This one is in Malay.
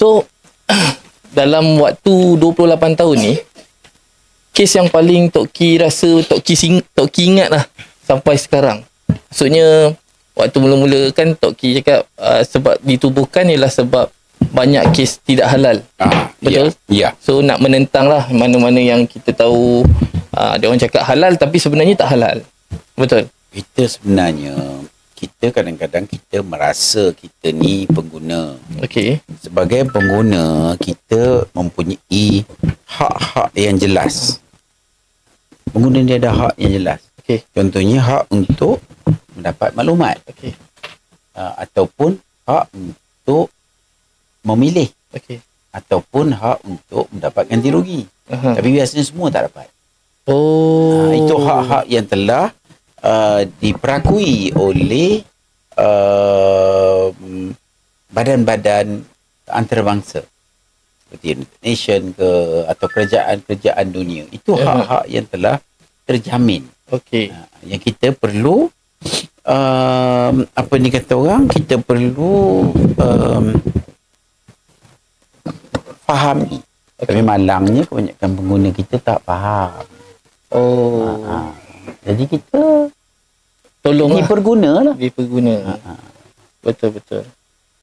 So dalam waktu 28 tahun ni, kes yang paling Tok Ki rasa Tok Ki ingat lah sampai sekarang. Maksudnya waktu mula-mula kan Tok Ki cakap sebab ditubuhkan ialah sebab banyak kes tidak halal. Betul? Ya. So nak menentang lah mana-mana yang kita tahu dia orang cakap halal tapi sebenarnya tak halal. Betul? Kita sebenarnya, kita kadang-kadang kita merasa kita ni pengguna. Okey. Sebagai pengguna, kita mempunyai hak-hak yang jelas. Pengguna dia ada hak yang jelas. Okey. Contohnya hak untuk mendapat maklumat. Okey. Ataupun hak untuk memilih. Okey. Ataupun hak untuk mendapat ganti rugi. Tapi biasanya semua tak dapat. Oh. Itu hak-hak yang telah diperakui oleh badan-badan antarabangsa seperti United Nations ke atau kerajaan-kerajaan dunia. Itu hak-hak yang telah terjamin. Okey. Yang kita perlu apa ni kata orang, kita perlu fahami. Tapi malangnya kebanyakan pengguna kita tak faham. Oh. Jadi kita tolonglah diperguna lah. Betul.